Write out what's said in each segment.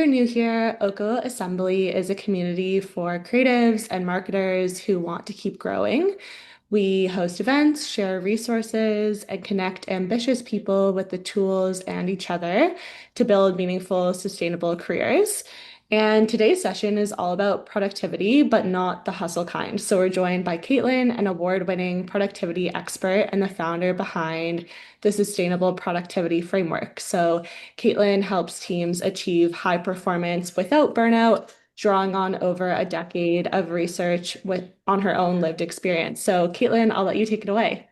You're new here, Oko Assembly is a community for creatives and marketers who want to keep growing. We host events, share resources, and connect ambitious people with the tools and each other to build meaningful, sustainable careers. And today's session is all about productivity, but not the hustle kind. So we're joined by Caitlin, an award-winning productivity expert and the founder behind the Sustainable Productivity Framework. So Caitlin helps teams achieve high performance without burnout, drawing on over a decade of research on her own lived experience. So, Caitlin, I'll let you take it away.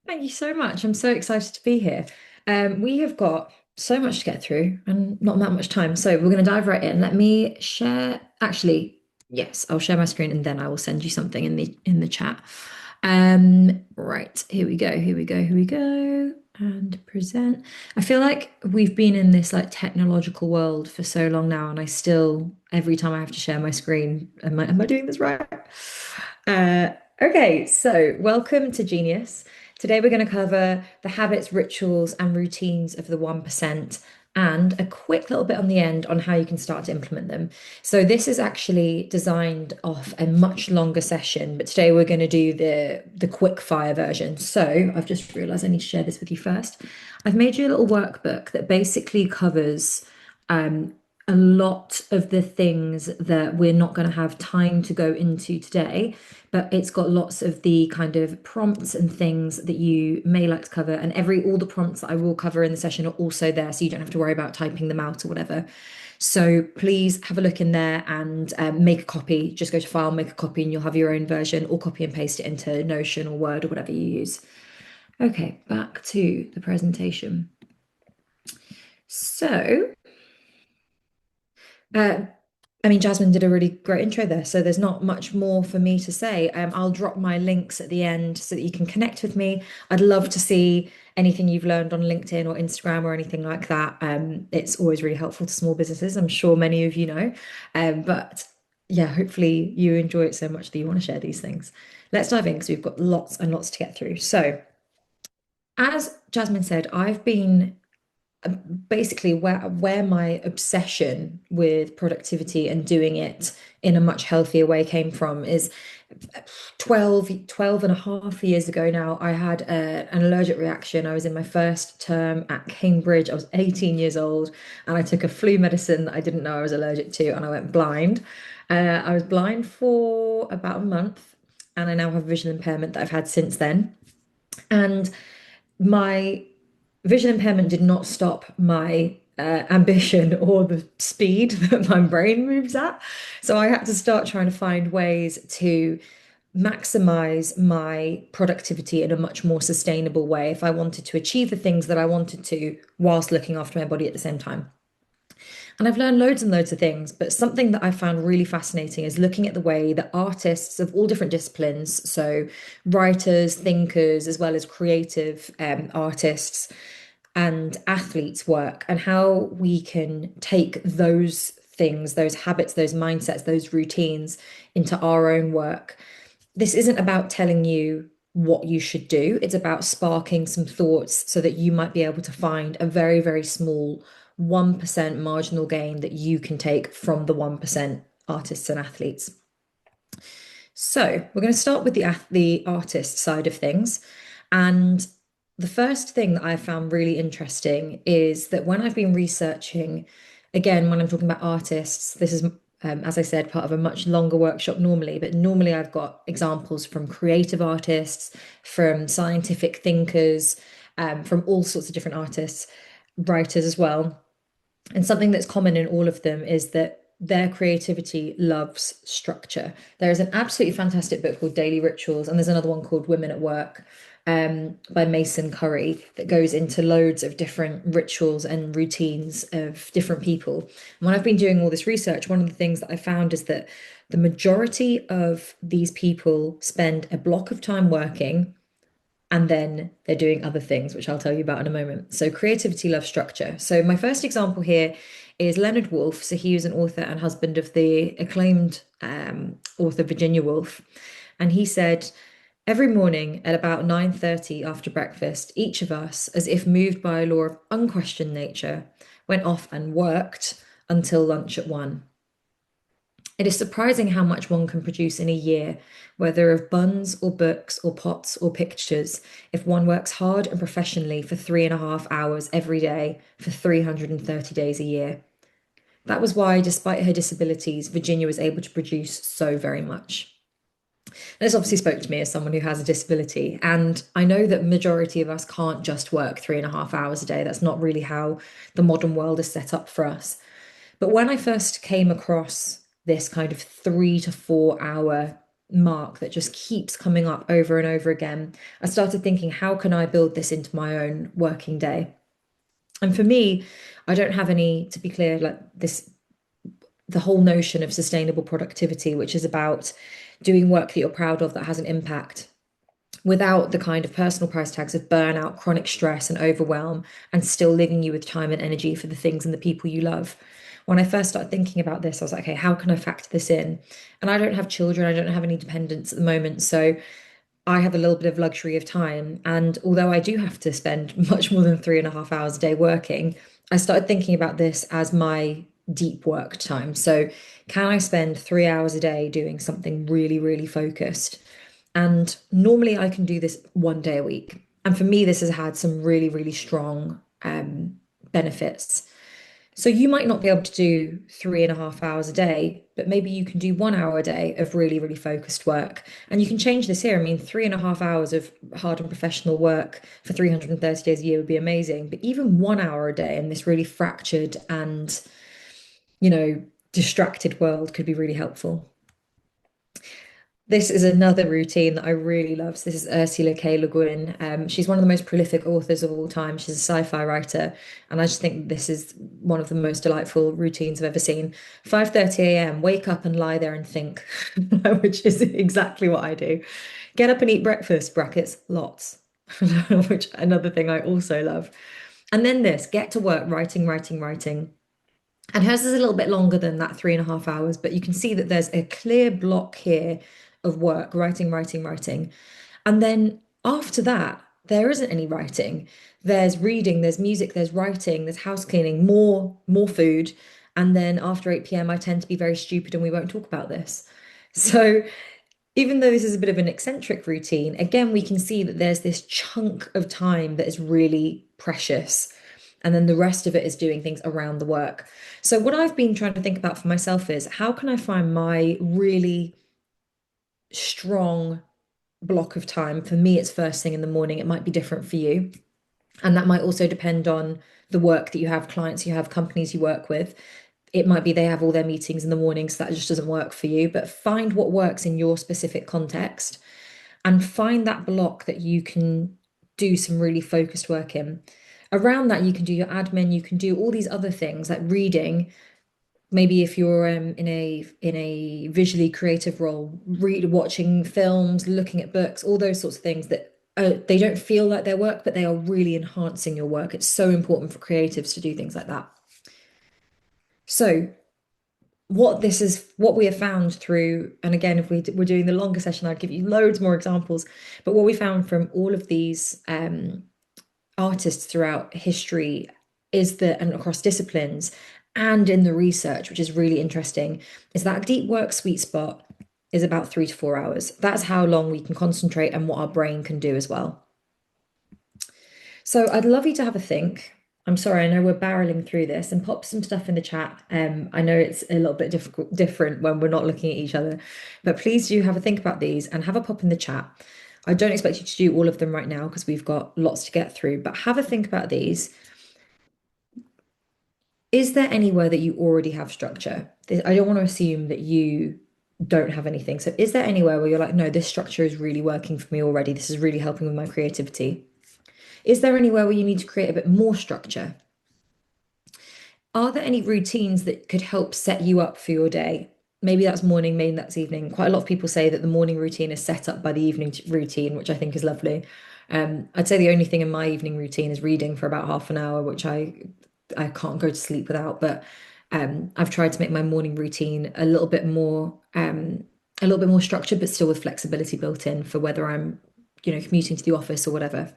Thank you so much. I'm so excited to be here. We have got so much to get through and not that much time. So we're going to dive right in. Let me share. Actually, yes, I'll share my screen and then I will send you something in the chat. Right, here we go. Here we go. Here we go. And present. I feel like we've been in this like technological world for so long now, and I still every time I have to share my screen, am I doing this right? Okay, so welcome to Genius. Today, we're going to cover the habits, rituals, and routines of the 1%, and a quick little bit on the end on how you can start to implement them. So, this is actually designed off a much longer session, but today we're going to do the quick fire version. So, I've just realized I need to share this with you first. I've made you a little workbook that basically covers um, a lot of the things that we're not going to have time to go into today, but it's got lots of the kind of prompts and things that you may like to cover. And all the prompts that I will cover in the session are also there, so you don't have to worry about typing them out or whatever. So please have a look in there and make a copy. Just go to file, make a copy, and you'll have your own version, or copy and paste it into Notion or Word or whatever you use. Okay, back to the presentation. So, uh, I mean, Jasmine did a really great intro there, so there's not much more for me to say. I'll drop my links at the end so that you can connect with me. I'd love to see anything you've learned on LinkedIn or Instagram or anything like that. It's always really helpful to small businesses. I'm sure many of you know. But yeah, hopefully you enjoy it so much that you want to share these things. Let's dive in because we've got lots and lots to get through. So, as Jasmine said, I've been basically where my obsession with productivity and doing it in a much healthier way came from is 12 and a half years ago now. I had an allergic reaction. I was in my first term at Cambridge. I was 18 years old and I took a flu medicine that I didn't know I was allergic to, and I went blind. I was blind for about a month, and I now have visual impairment that I've had since then. And my vision impairment did not stop my ambition or the speed that my brain moves at. So I had to start trying to find ways to maximize my productivity in a much more sustainable way if I wanted to achieve the things that I wanted to whilst looking after my body at the same time. And I've learned loads and loads of things, but something that I found really fascinating is looking at the way that artists of all different disciplines, so writers, thinkers, as well as creative artists and athletes work, and how we can take those things, those habits, those mindsets, those routines into our own work. This isn't about telling you what you should do. It's about sparking some thoughts so that you might be able to find a very, very small 1% marginal gain that you can take from the 1% artists and athletes. So we're going to start with the artist side of things. And the first thing that I found really interesting is that when I've been researching, again, when I'm talking about artists, this is, as I said, part of a much longer workshop normally, but normally I've got examples from creative artists, from scientific thinkers, from all sorts of different artists, writers as well. And something that's common in all of them is that their creativity loves structure. There is an absolutely fantastic book called Daily Rituals, and there's another one called Women at Work by Mason Curry that goes into loads of different rituals and routines of different people. And when I've been doing all this research, one of the things that I found is that the majority of these people spend a block of time working and then they're doing other things, which I'll tell you about in a moment. So creativity loves structure. So my first example here is Leonard Woolf. So he was an author and husband of the acclaimed author Virginia Woolf. And he said, every morning at about 9:30 after breakfast, each of us, as if moved by a law of unquestioned nature, went off and worked until lunch at 1. It is surprising how much one can produce in a year, whether of buns or books or pots or pictures, if one works hard and professionally for 3.5 hours every day for 330 days a year. That was why, despite her disabilities, Virginia was able to produce so very much. This obviously spoke to me as someone who has a disability, and I know that majority of us can't just work 3.5 hours a day. That's not really how the modern world is set up for us. But when I first came across this kind of 3 to 4 hour mark that just keeps coming up over and over again, I started thinking, how can I build this into my own working day? And for me, I don't have any, to be clear, like this, the whole notion of sustainable productivity, which is about doing work that you're proud of that has an impact without the kind of personal price tags of burnout, chronic stress, and overwhelm, and still leaving you with time and energy for the things and the people you love. When I first started thinking about this, I was like, okay, how can I factor this in? And I don't have children, I don't have any dependents at the moment. So I have a little bit of luxury of time. And although I do have to spend much more than 3.5 hours a day working, I started thinking about this as my deep work time. So, can I spend 3 hours a day doing something really, really focused? And normally I can do this one day a week. And for me, this has had some really, really strong benefits. So you might not be able to do 3.5 hours a day, but maybe you can do 1 hour a day of really, really focused work. And you can change this here. I mean, 3.5 hours of hard and professional work for 330 days a year would be amazing. But even 1 hour a day in this really fractured and, you know, distracted world could be really helpful. This is another routine that I really love. So this is Ursula K. Le Guin. She's one of the most prolific authors of all time. She's a sci-fi writer, and I just think this is one of the most delightful routines I've ever seen. 5:30 a.m., wake up and lie there and think, which is exactly what I do. Get up and eat breakfast, brackets, lots, which another thing I also love. And then this, get to work writing, writing, writing. And hers is a little bit longer than that 3.5 hours, but you can see that there's a clear block here of work, writing, writing, writing. And then after that, there isn't any writing. There's reading, there's music, there's writing, there's house cleaning, more food. And then after 8 p.m., I tend to be very stupid and we won't talk about this. So even though this is a bit of an eccentric routine, again, we can see that there's this chunk of time that is really precious. And then the rest of it is doing things around the work. So, what I've been trying to think about for myself is how can I find my really strong block of time? For me, it's first thing in the morning. It might be different for you. And that might also depend on the work that you have, clients you have, companies you work with. It might be they have all their meetings in the morning, so that just doesn't work for you. But find what works in your specific context and find that block that you can do some really focused work in. Around that, you can do your admin, you can do all these other things like reading. Maybe if you're in a visually creative role, watching films, looking at books, all those sorts of things that they don't feel like their work, but they are really enhancing your work. It's so important for creatives to do things like that. So what we have found through, and again, if we're doing the longer session, I'd give you loads more examples, but what we found from all of these artists throughout history is that, and across disciplines and in the research, which is really interesting, is that deep work sweet spot is about 3 to 4 hours. That's how long we can concentrate and what our brain can do as well. So I'd love you to have a think. I'm sorry, I know we're barreling through this and pop some stuff in the chat. I know it's a little bit different when we're not looking at each other, but please do have a think about these and have a pop in the chat. I don't expect you to do all of them right now because we've got lots to get through, but have a think about these. Is there anywhere that you already have structure? I don't want to assume that you don't have anything. So is there anywhere where you're like, no, this structure is really working for me already. This is really helping with my creativity. Is there anywhere where you need to create a bit more structure? Are there any routines that could help set you up for your day? Maybe that's morning, maybe that's evening. Quite a lot of people say that the morning routine is set up by the evening routine, which I think is lovely. I'd say the only thing in my evening routine is reading for about half an hour, which I can't go to sleep without. But I've tried to make my morning routine a little bit more structured, but still with flexibility built in for whether I'm, commuting to the office or whatever.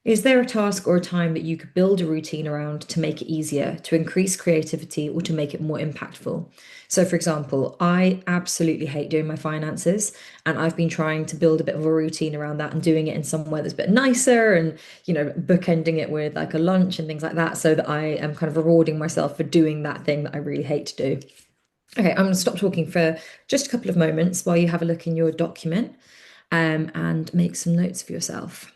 Is there a task or a time that you could build a routine around to make it easier, to increase creativity, or to make it more impactful? So, for example, I absolutely hate doing my finances, and I've been trying to build a bit of a routine around that and doing it in somewhere that's a bit nicer and, bookending it with like a lunch and things like that so that I am kind of rewarding myself for doing that thing that I really hate to do. Okay, I'm going to stop talking for just a couple of moments while you have a look in your document and make some notes for yourself.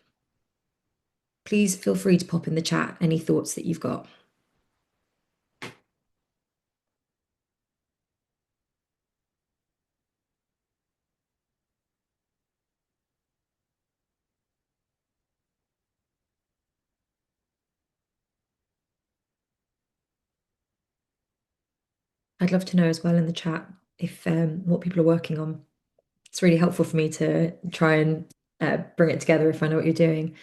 Please feel free to pop in the chat any thoughts that you've got. I'd love to know as well in the chat if what people are working on. It's really helpful for me to try and bring it together if I know what you're doing.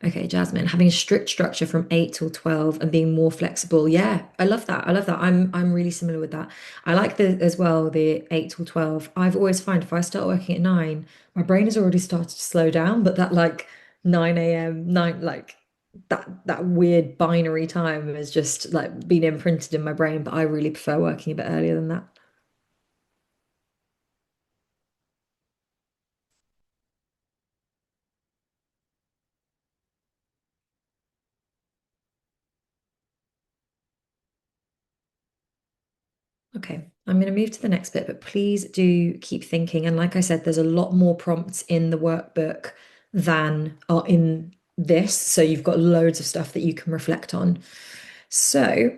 Okay, Jasmine, having a strict structure from 8 till 12 and being more flexible. Yeah, I love that. I love that. I'm really similar with that. I like the as well, the 8 till 12. I've always found if I start working at 9, my brain has already started to slow down, but that like 9 a.m., 9 like that weird binary time has just like been imprinted in my brain, but I really prefer working a bit earlier than that. Okay, I'm going to move to the next bit, but please do keep thinking. And like I said, there's a lot more prompts in the workbook than are in this. So you've got loads of stuff that you can reflect on. So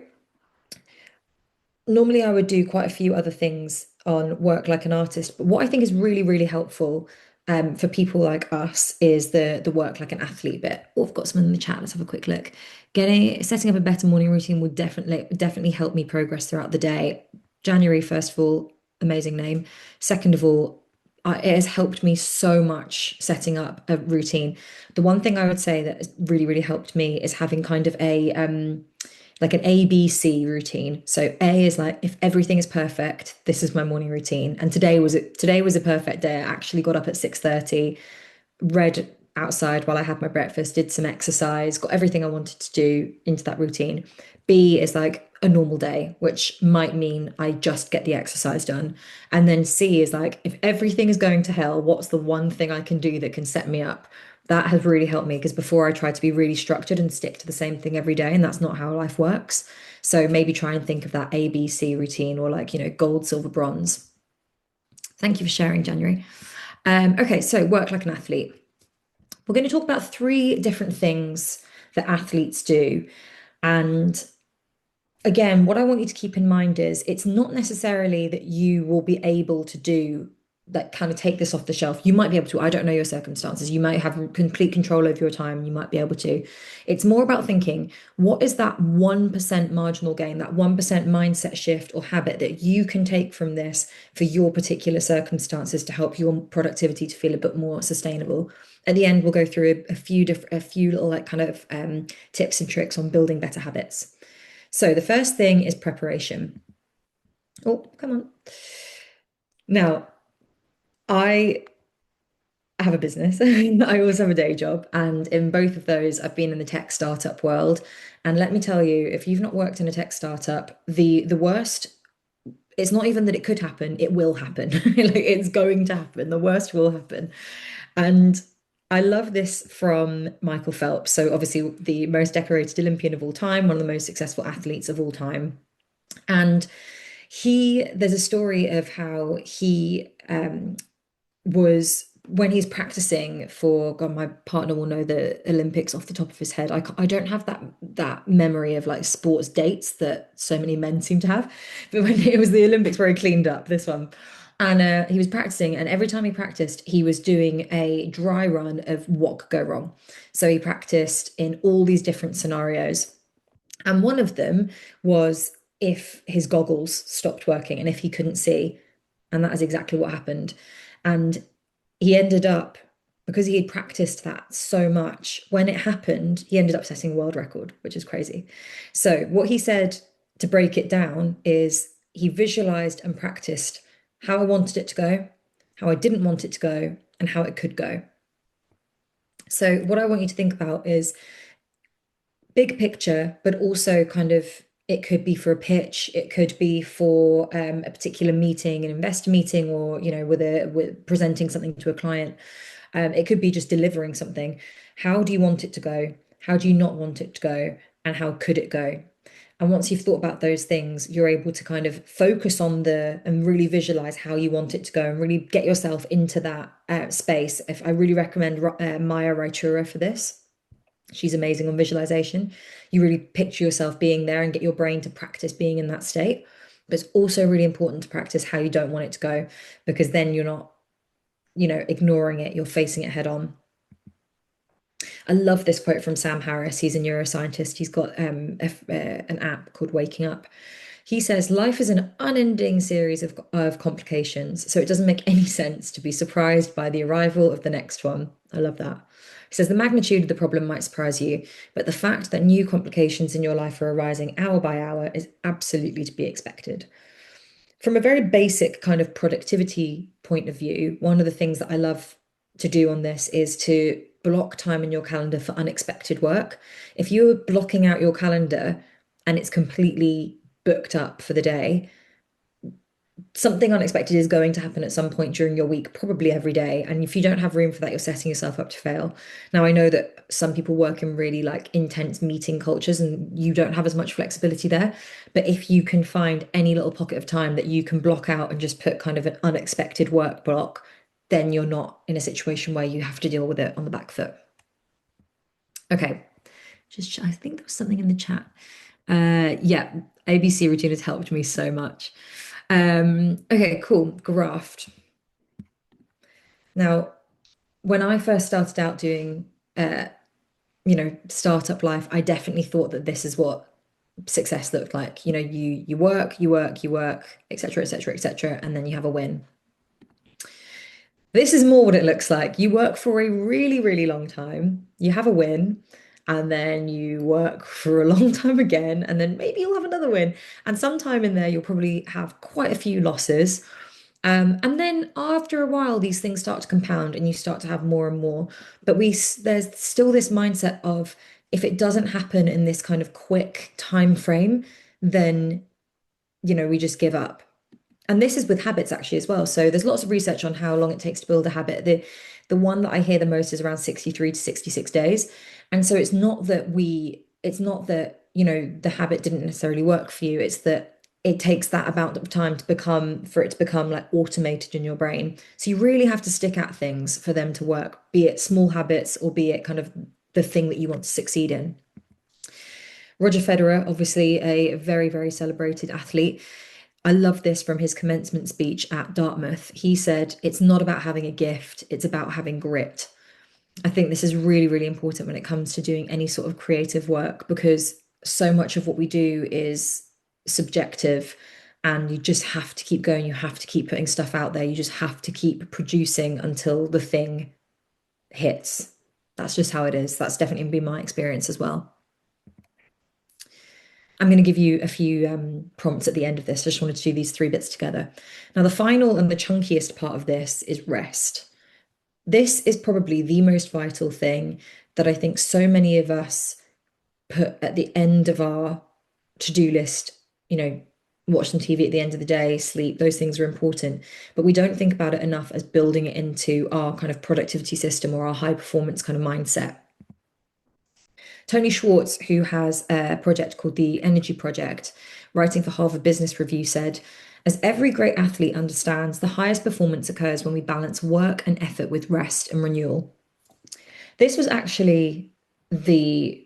normally I would do quite a few other things on work like an artist, but what I think is really, really helpful for people like us is the work like an athlete bit. Oh, I've got someone in the chat. Let's have a quick look. Setting up a better morning routine would definitely help me progress throughout the day. January, first of all, amazing name. Second of all, it has helped me so much setting up a routine. The one thing I would say that has really, really helped me is having kind of a like an ABC routine. So A is like if everything is perfect, this is my morning routine. And today was a perfect day. I actually got up at 6:30, read outside while I had my breakfast, did some exercise, got everything I wanted to do into that routine. B is like a normal day, which might mean I just get the exercise done. And then C is like, if everything is going to hell, what's the one thing I can do that can set me up? That has really helped me because before I tried to be really structured and stick to the same thing every day, and that's not how life works. So maybe try and think of that ABC routine or like, gold, silver, bronze. Thank you for sharing, January. Okay, so work like an athlete. We're going to talk about three different things that athletes do. And again, what I want you to keep in mind is it's not necessarily that you will be able to do that kind of take this off the shelf. You might be able to. I don't know your circumstances. You might have complete control over your time. You might be able to. It's more about thinking, what is that 1% marginal gain, that 1% mindset shift or habit that you can take from this for your particular circumstances to help your productivity to feel a bit more sustainable. At the end, we'll go through a few little like kind of tips and tricks on building better habits. So the first thing is preparation. Oh, come on. Now, I have a business. I also have a day job, and in both of those, I've been in the tech startup world. And let me tell you, if you've not worked in a tech startup, the worst, it's not even that it could happen, it will happen. Like it's going to happen. The worst will happen. And I love this from Michael Phelps. So obviously the most decorated Olympian of all time, one of the most successful athletes of all time. And there's a story of how he was when he's practicing for God, my partner will know the Olympics off the top of his head. I don't have that memory of like sports dates that so many men seem to have. But when it was the Olympics where he cleaned up this one. And he was practicing, and every time he practiced, he was doing a dry run of what could go wrong. So he practiced in all these different scenarios. And one of them was if his goggles stopped working and if he couldn't see. And that is exactly what happened. And he ended up, because he had practiced that so much, when it happened, he ended up setting a world record, which is crazy. So, what he said to break it down is he visualized and practiced how I wanted it to go, how I didn't want it to go, and how it could go. So, what I want you to think about is big picture, but also kind of it could be for a pitch, it could be for a particular meeting, an investor meeting, or with presenting something to a client. It could be just delivering something. How do you want it to go? How do you not want it to go? And how could it go? And once you've thought about those things, you're able to kind of focus on the and really visualize how you want it to go and really get yourself into that space. If I really recommend Maya Raichura for this. She's amazing on visualization. You really picture yourself being there and get your brain to practice being in that state. But it's also really important to practice how you don't want it to go, because then you're not, ignoring it, you're facing it head on. I love this quote from Sam Harris. He's a neuroscientist. He's got an app called Waking Up. He says, life is an unending series of complications, so it doesn't make any sense to be surprised by the arrival of the next one. I love that. He says, the magnitude of the problem might surprise you, but the fact that new complications in your life are arising hour by hour is absolutely to be expected. From a very basic kind of productivity point of view, one of the things that I love to do on this is to block time in your calendar for unexpected work. If you're blocking out your calendar and it's completely booked up for the day, something unexpected is going to happen at some point during your week, probably every day. And if you don't have room for that, you're setting yourself up to fail. Now, I know that some people work in really like intense meeting cultures and you don't have as much flexibility there. But if you can find any little pocket of time that you can block out and just put kind of an unexpected work block, then you're not in a situation where you have to deal with it on the back foot. Okay, I think there was something in the chat. Yeah, ABC routine has helped me so much. Okay, cool. Graft. Now, when I first started out doing, startup life, I definitely thought that this is what success looked like. You work, you work, you work, etc., etc., etc., and then you have a win. This is more what it looks like. You work for a really, really long time, you have a win, and then you work for a long time again, and then maybe you'll have another win. And sometime in there, you'll probably have quite a few losses. And then after a while, these things start to compound and you start to have more and more. But there's still this mindset of if it doesn't happen in this kind of quick time frame, then, we just give up. And this is with habits actually as well. So there's lots of research on how long it takes to build a habit. The one that I hear the most is around 63 to 66 days. And so it's not that, the habit didn't necessarily work for you. It's that it takes that amount of time for it to become like automated in your brain. So you really have to stick at things for them to work, be it small habits or be it kind of the thing that you want to succeed in. Roger Federer, obviously a very, very celebrated athlete. I love this from his commencement speech at Dartmouth. He said, it's not about having a gift, it's about having grit. I think this is really, really important when it comes to doing any sort of creative work because so much of what we do is subjective and you just have to keep going. You have to keep putting stuff out there. You just have to keep producing until the thing hits. That's just how it is. That's definitely been my experience as well. I'm going to give you a few prompts at the end of this. I just wanted to do these three bits together. Now, the final and the chunkiest part of this is rest. This is probably the most vital thing that I think so many of us put at the end of our to-do list. Watch some TV at the end of the day, sleep, those things are important. But we don't think about it enough as building it into our kind of productivity system or our high performance kind of mindset. Tony Schwartz, who has a project called the Energy Project, writing for Harvard Business Review, said, as every great athlete understands, the highest performance occurs when we balance work and effort with rest and renewal. This was actually the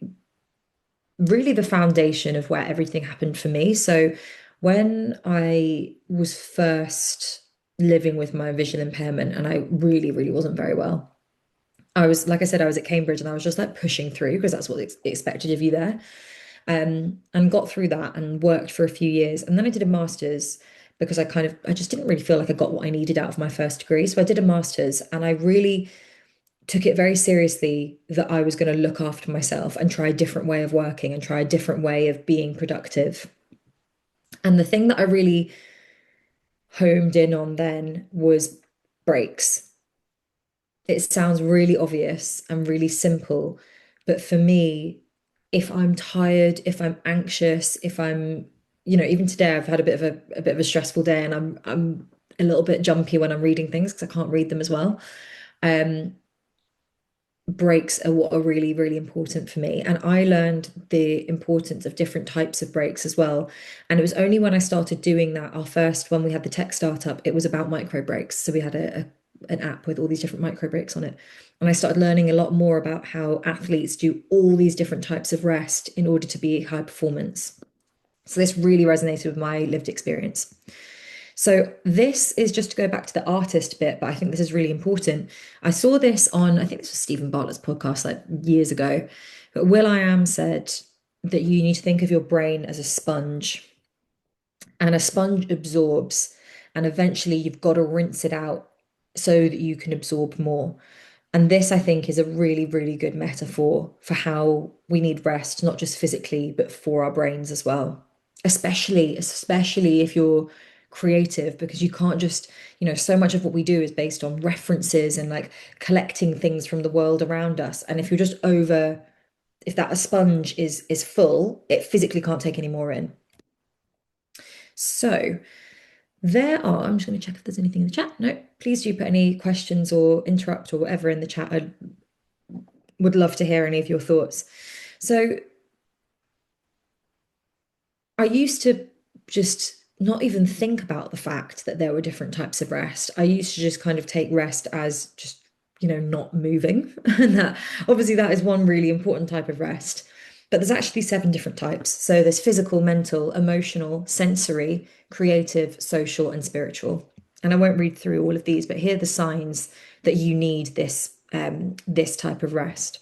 really the foundation of where everything happened for me. So when I was first living with my visual impairment, and I really, really wasn't very well. I was, like I said, I was at Cambridge and I was just like pushing through because that's what expected of you there. And got through that and worked for a few years. And then I did a master's because I just didn't really feel like I got what I needed out of my first degree. So I did a master's and I really took it very seriously that I was going to look after myself and try a different way of working and try a different way of being productive. And the thing that I really homed in on then was breaks. It sounds really obvious and really simple, but for me, if I'm tired, if I'm anxious, if I'm, even today I've had a bit of a stressful day and I'm a little bit jumpy when I'm reading things because I can't read them as well. Um, breaks are what are really, really important for me. And I learned the importance of different types of breaks as well. And it was only when I started doing that, when we had the tech startup, it was about micro breaks. So we had an app with all these different micro breaks on it. And I started learning a lot more about how athletes do all these different types of rest in order to be high performance. So this really resonated with my lived experience. So this is just to go back to the artist bit, but I think this is really important. I saw this on, I think this was Stephen Bartlett's podcast like years ago, but will.i.am said that you need to think of your brain as a sponge, and a sponge absorbs, and eventually you've got to rinse it out so that you can absorb more. And this, I think, is a really, really good metaphor for how we need rest, not just physically, but for our brains as well. Especially if you're creative, because you can't just, so much of what we do is based on references and like collecting things from the world around us. And if you're just if that sponge is full, it physically can't take any more in. So I'm just going to check if there's anything in the chat. No, please do put any questions or interrupt or whatever in the chat. I would love to hear any of your thoughts. So I used to just not even think about the fact that there were different types of rest. I used to just kind of take rest as just, not moving. And that obviously that is one really important type of rest. But there's actually seven different types. So there's physical, mental, emotional, sensory, creative, social, and spiritual. And I won't read through all of these, but here are the signs that you need this type of rest.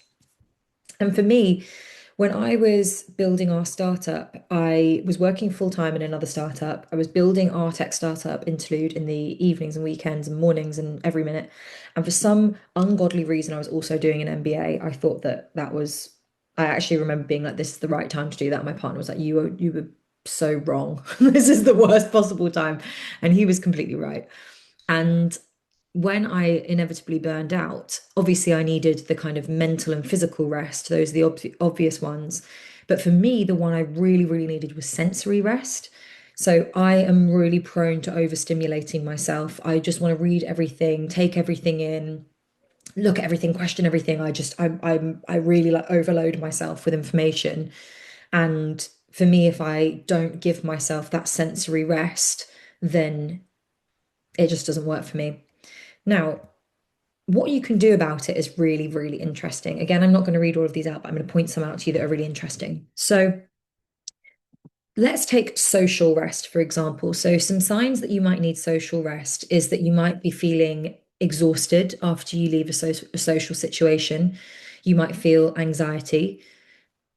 And for me, when I was building our startup, I was working full time in another startup. I was building our tech startup Interlude in the evenings and weekends and mornings and every minute. And for some ungodly reason, I was also doing an MBA. I thought that was, I actually remember being like, this is the right time to do that. My partner was like, you were so wrong. This is the worst possible time. And he was completely right. And when I inevitably burned out, obviously I needed the kind of mental and physical rest. Those are the obvious ones. But for me, the one I really, really needed was sensory rest. So I am really prone to overstimulating myself. I just want to read everything, take everything in, look at everything, question everything. I really like overload myself with information. And for me, if I don't give myself that sensory rest, then it just doesn't work for me. Now, what you can do about it is really, really interesting. Again, I'm not going to read all of these out, but I'm going to point some out to you that are really interesting. So let's take social rest, for example. So some signs that you might need social rest is that you might be feeling exhausted after you leave a social situation. You might feel anxiety.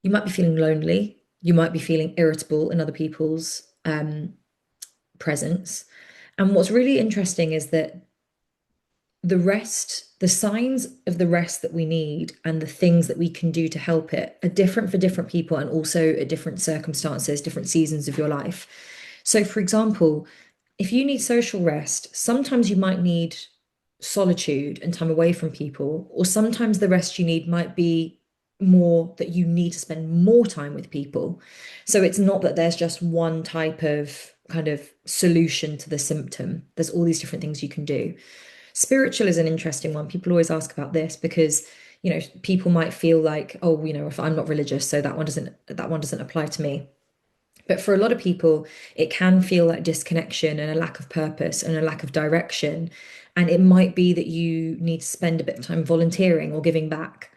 You might be feeling lonely. You might be feeling irritable in other people's presence. And what's really interesting is that the signs of the rest that we need and the things that we can do to help it are different for different people and also at different circumstances, different seasons of your life. So, for example, if you need social rest, sometimes you might need solitude and time away from people, or sometimes the rest you need might be more that you need to spend more time with people. So it's not that there's just one type of kind of solution to the symptom. There's all these different things you can do. Spiritual is an interesting one. People always ask about this because, people might feel like, oh, if I'm not religious, so that one doesn't apply to me. But for a lot of people, it can feel like disconnection and a lack of purpose and a lack of direction. And it might be that you need to spend a bit of time volunteering or giving back.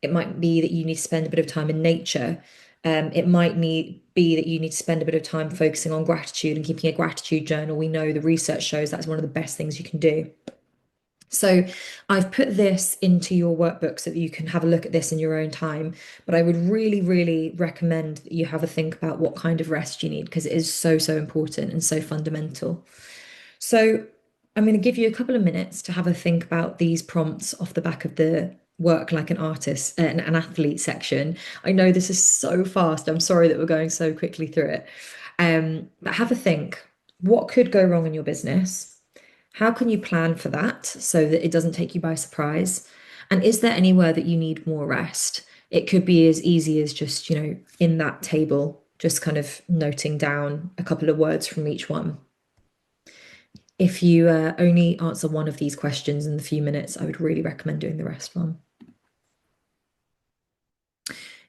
It might be that you need to spend a bit of time in nature. It might be that you need to spend a bit of time focusing on gratitude and keeping a gratitude journal. We know the research shows that's one of the best things you can do. So I've put this into your workbook so that you can have a look at this in your own time. But I would really, really recommend that you have a think about what kind of rest you need because it is so, so important and so fundamental. So I'm going to give you a couple of minutes to have a think about these prompts off the back of the work like an artist and an athlete section. I know this is so fast. I'm sorry that we're going so quickly through it. But have a think. What could go wrong in your business? How can you plan for that so that it doesn't take you by surprise? And is there anywhere that you need more rest? It could be as easy as just, in that table, just kind of noting down a couple of words from each one. If you only answer one of these questions in the few minutes, I would really recommend doing the rest one.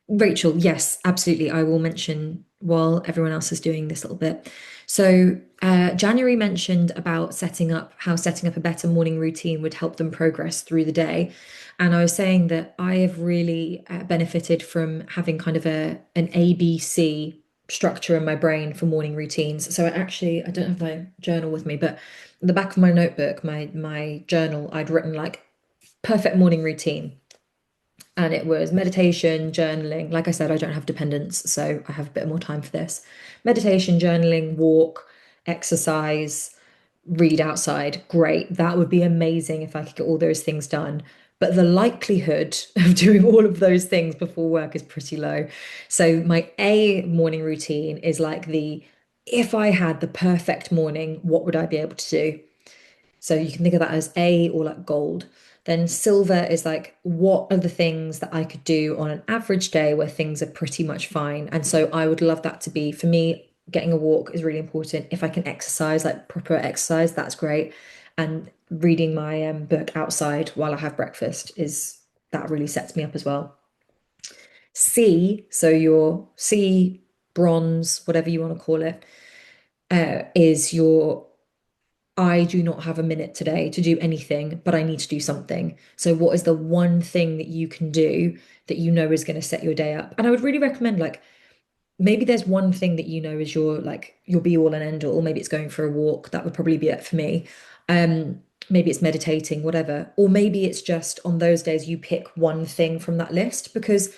Rachel, yes, absolutely. I will mention while everyone else is doing this little bit. So, January mentioned about setting up a better morning routine would help them progress through the day. And I was saying that I have really benefited from having kind of an ABC structure in my brain for morning routines. So I don't have my journal with me, but at the back of my notebook, my journal, I'd written like perfect morning routine, and it was meditation, journaling. Like I said, I don't have dependents, so I have a bit more time for this. Meditation, journaling, walk, exercise, read outside. Great. That would be amazing if I could get all those things done. But the likelihood of doing all of those things before work is pretty low. So my A morning routine is like if I had the perfect morning, what would I be able to do? So you can think of that as A or like gold. Then silver is like, what are the things that I could do on an average day where things are pretty much fine? And so I would love that to be, for me, getting a walk is really important. If I can exercise, like proper exercise, that's great. And reading my book outside while I have breakfast that really sets me up as well. C, so your C, bronze, whatever you want to call it, is your I do not have a minute today to do anything, but I need to do something. So, what is the one thing that you can do that you know is going to set your day up? And I would really recommend, like, maybe there's one thing that you know is your be all and end all. Maybe it's going for a walk. That would probably be it for me. Maybe it's meditating, whatever. Or maybe it's just on those days you pick one thing from that list, because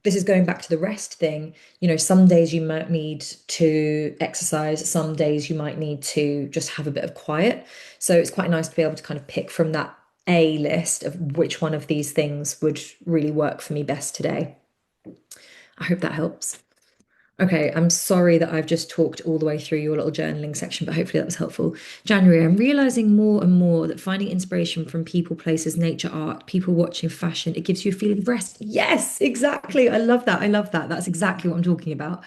this is going back to the rest thing. Some days you might need to exercise, some days you might need to just have a bit of quiet. So it's quite nice to be able to kind of pick from that A list of which one of these things would really work for me best today. I hope that helps. Okay, I'm sorry that I've just talked all the way through your little journaling section, but hopefully that was helpful. January, I'm realizing more and more that finding inspiration from people, places, nature, art, people watching fashion, it gives you a feeling of rest. Yes, exactly. I love that. I love that. That's exactly what I'm talking about.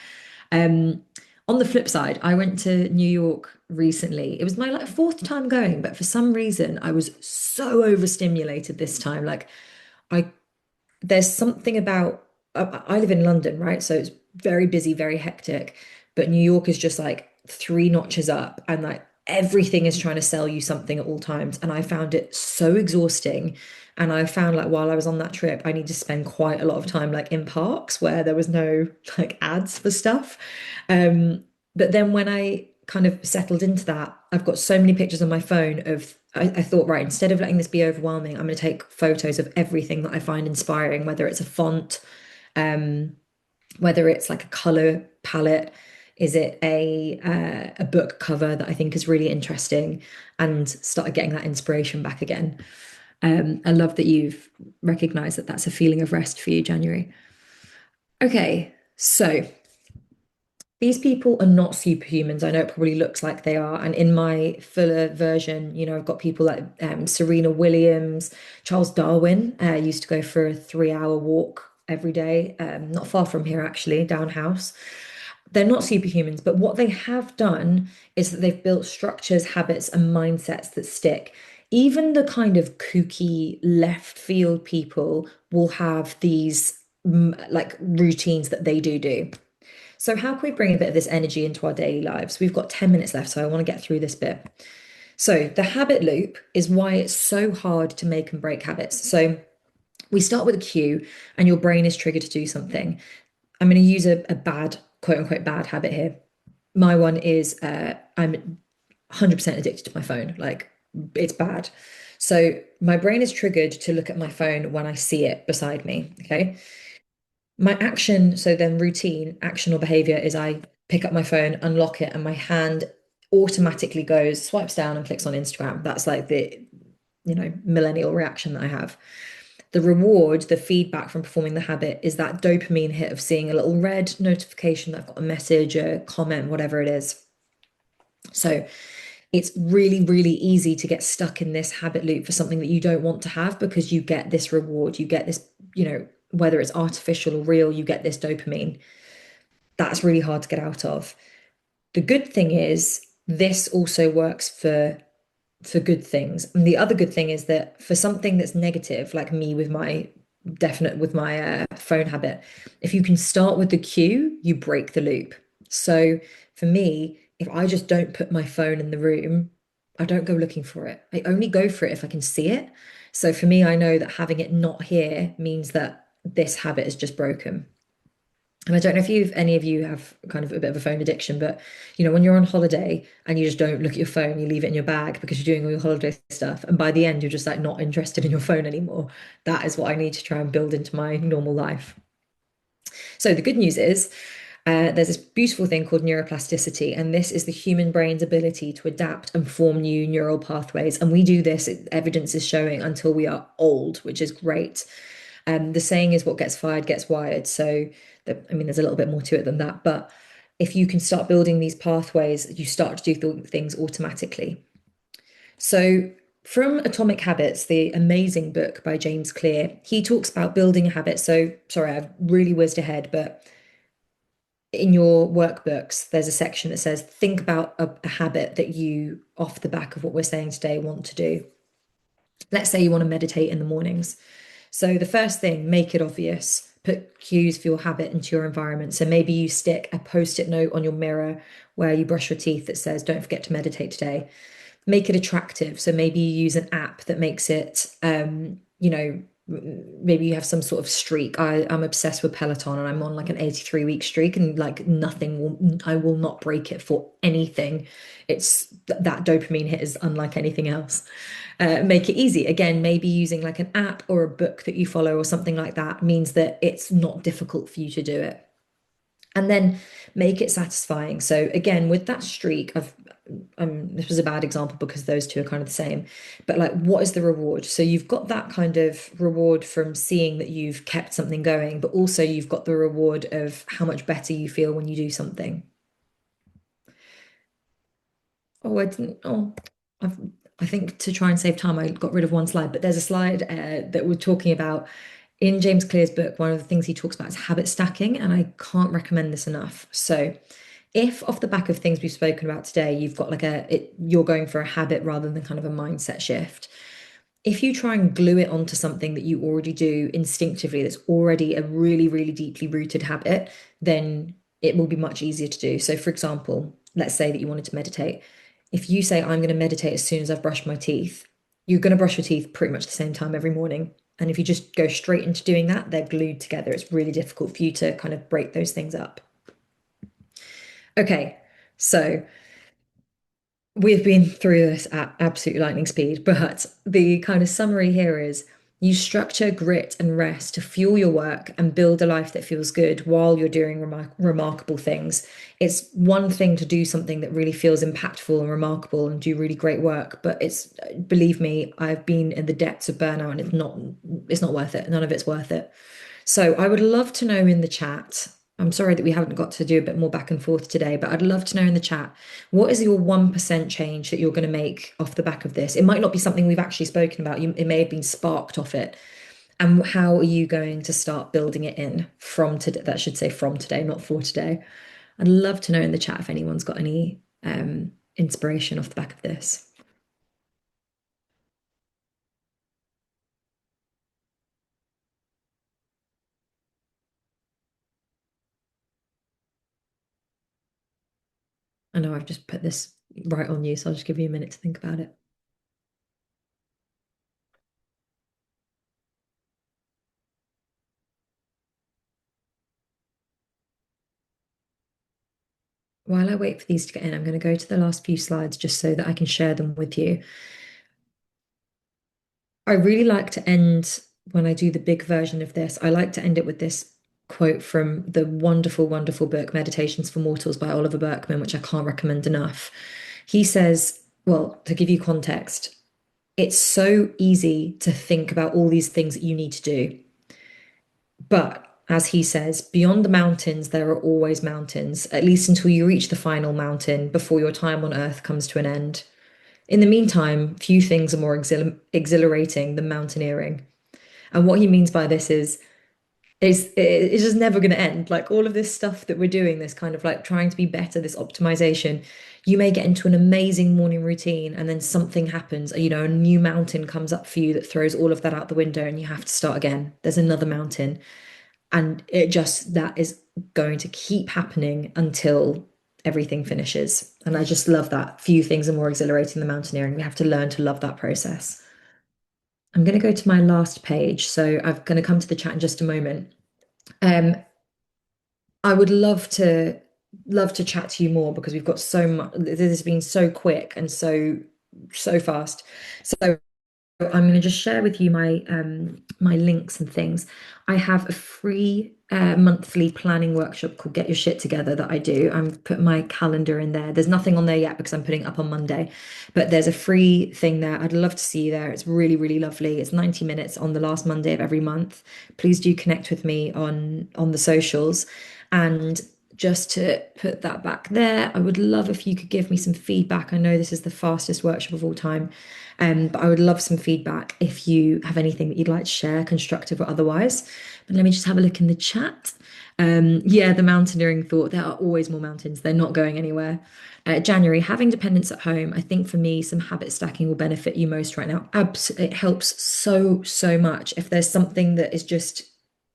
Um, on the flip side, I went to New York recently. It was my like fourth time going, but for some reason I was so overstimulated this time. Like I there's something about I live in London, right? So it's very busy, very hectic, but New York is just like three notches up, and like everything is trying to sell you something at all times. And I found it so exhausting. And I found like while I was on that trip, I need to spend quite a lot of time like in parks where there was no like ads for stuff. Um, but then when I kind of settled into that, I've got so many pictures on my phone of I thought, right, instead of letting this be overwhelming, I'm going to take photos of everything that I find inspiring, whether it's a font, um, whether it's like a color palette, is it a book cover that I think is really interesting, and started getting that inspiration back again. I love that you've recognized that that's a feeling of rest for you, January. Okay, so these people are not superhumans. I know it probably looks like they are. And in my fuller version, I've got people like Serena Williams, Charles Darwin, used to go for a 3 hour walk every day, not far from here, actually, down house. They're not superhumans, but what they have done is that they've built structures, habits, and mindsets that stick. Even the kind of kooky left field people will have these like routines that they do. So, how can we bring a bit of this energy into our daily lives? We've got 10 minutes left, so I want to get through this bit. So, the habit loop is why it's so hard to make and break habits. So, we start with a cue, and your brain is triggered to do something. I'm going to use a bad, quote unquote, bad habit here. My one is I'm 100% addicted to my phone. Like, it's bad. So, my brain is triggered to look at my phone when I see it beside me. Okay. My action, so then routine, action or behavior is I pick up my phone, unlock it, and my hand automatically goes, swipes down and clicks on Instagram. That's like the, millennial reaction that I have. The reward, the feedback from performing the habit is that dopamine hit of seeing a little red notification that I've got a message, a comment, whatever it is. So it's really, really easy to get stuck in this habit loop for something that you don't want to have because you get this reward, you get this, whether it's artificial or real, you get this dopamine. That's really hard to get out of. The good thing is this also works for good things. And the other good thing is that for something that's negative, like me with my phone habit, if you can start with the cue, you break the loop. So for me, if I just don't put my phone in the room, I don't go looking for it. I only go for it if I can see it. So for me, I know that having it not here means that this habit is just broken. And I don't know if any of you have kind of a bit of a phone addiction, but when you're on holiday and you just don't look at your phone, you leave it in your bag because you're doing all your holiday stuff. And by the end, you're just like not interested in your phone anymore. That is what I need to try and build into my normal life. So the good news is there's this beautiful thing called neuroplasticity, and this is the human brain's ability to adapt and form new neural pathways. And we do this, evidence is showing, until we are old, which is great. The saying is what gets fired gets wired. So, there's a little bit more to it than that. But if you can start building these pathways, you start to do things automatically. So, from Atomic Habits, the amazing book by James Clear, he talks about building a habit. So, sorry, I've really whizzed ahead, but in your workbooks, there's a section that says, think about a habit that you, off the back of what we're saying today, want to do. Let's say you want to meditate in the mornings. So the first thing, make it obvious. Put cues for your habit into your environment. So maybe you stick a post-it note on your mirror where you brush your teeth that says, don't forget to meditate today. Make it attractive. So maybe you use an app that makes it, maybe you have some sort of streak. I'm obsessed with Peloton and I'm on like an 83-week streak, and like I will not break it for anything. It's that dopamine hit is unlike anything else. Make it easy. Again, maybe using like an app or a book that you follow or something like that means that it's not difficult for you to do it. And then make it satisfying. So again, with that streak, this was a bad example because those two are kind of the same. But like, what is the reward? So you've got that kind of reward from seeing that you've kept something going, but also you've got the reward of how much better you feel when you do something. Oh, I didn't. Oh, I've, I think to try and save time, I got rid of one slide, but there's a slide that we're talking about in James Clear's book. One of the things he talks about is habit stacking, and I can't recommend this enough. So, if off the back of things we've spoken about today, you've got you're going for a habit rather than kind of a mindset shift. If you try and glue it onto something that you already do instinctively, that's already a really, really deeply rooted habit, then it will be much easier to do. So, for example, let's say that you wanted to meditate. If you say, I'm going to meditate as soon as I've brushed my teeth, you're going to brush your teeth pretty much the same time every morning. And if you just go straight into doing that, they're glued together. It's really difficult for you to kind of break those things up. Okay, so we've been through this at absolute lightning speed, but the kind of summary here is you structure grit and rest to fuel your work and build a life that feels good while you're doing remarkable things. It's one thing to do something that really feels impactful and remarkable and do really great work, but believe me, I've been in the depths of burnout and it's not worth it. None of it's worth it. So I would love to know in the chat. I'm sorry that we haven't got to do a bit more back and forth today, but I'd love to know in the chat, what is your 1% change that you're going to make off the back of this? It might not be something we've actually spoken about. It may have been sparked off it. And how are you going to start building it in from today? That should say from today, not for today. I'd love to know in the chat if anyone's got any inspiration off the back of this. I know I've just put this right on you, so I'll just give you a minute to think about it. While I wait for these to get in, I'm going to go to the last few slides just so that I can share them with you. I really like to end when I do the big version of this. I like to end it with this quote from the wonderful, wonderful book, Meditations for Mortals by Oliver Burkeman, which I can't recommend enough. He says, well, to give you context, it's so easy to think about all these things that you need to do. But as he says, beyond the mountains, there are always mountains, at least until you reach the final mountain before your time on earth comes to an end. In the meantime, few things are more exhilarating than mountaineering. And what he means by this is it's just never going to end. Like all of this stuff that we're doing, this kind of like trying to be better, this optimization, you may get into an amazing morning routine and then something happens, a new mountain comes up for you that throws all of that out the window and you have to start again. There's another mountain. And that is going to keep happening until everything finishes. And I just love that. Few things are more exhilarating than mountaineering. We have to learn to love that process. I'm going to go to my last page. So I'm going to come to the chat in just a moment. Um, I would love to chat to you more because we've got so much. This has been so quick and so fast. So I'm going to just share with you my links and things. I have a free monthly planning workshop called Get Your Shit Together that I do. I'm putting my calendar in there. There's nothing on there yet because I'm putting it up on Monday, but there's a free thing there. I'd love to see you there. It's really, really lovely. It's 90 minutes on the last Monday of every month. Please do connect with me on the socials. And just to put that back there, I would love if you could give me some feedback. I know this is the fastest workshop of all time. But I would love some feedback if you have anything that you'd like to share, constructive or otherwise. But let me just have a look in the chat. Yeah, the mountaineering thought, there are always more mountains. They're not going anywhere. January, having dependents at home. I think for me, some habit stacking will benefit you most right now. It helps so much. If there's something that is just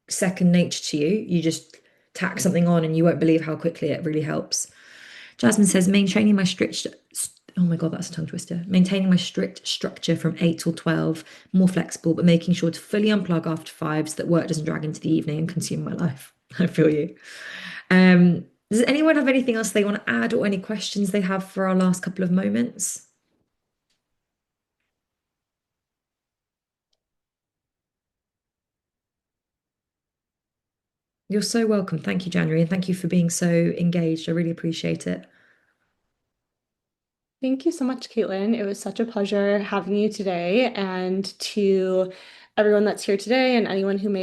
second nature to you, you just tack something on and you won't believe how quickly it really helps. Jasmine says, maintaining my strict, oh my God, that's a tongue twister. Maintaining my strict structure from 8 till 12, more flexible, but making sure to fully unplug after 5 so that work doesn't drag into the evening and consume my life. I feel you. Does anyone have anything else they want to add or any questions they have for our last couple of moments? You're so welcome. Thank you, January, and thank you for being so engaged. I really appreciate it. Thank you so much, Caitlin. It was such a pleasure having you today. And to everyone that's here today and anyone who may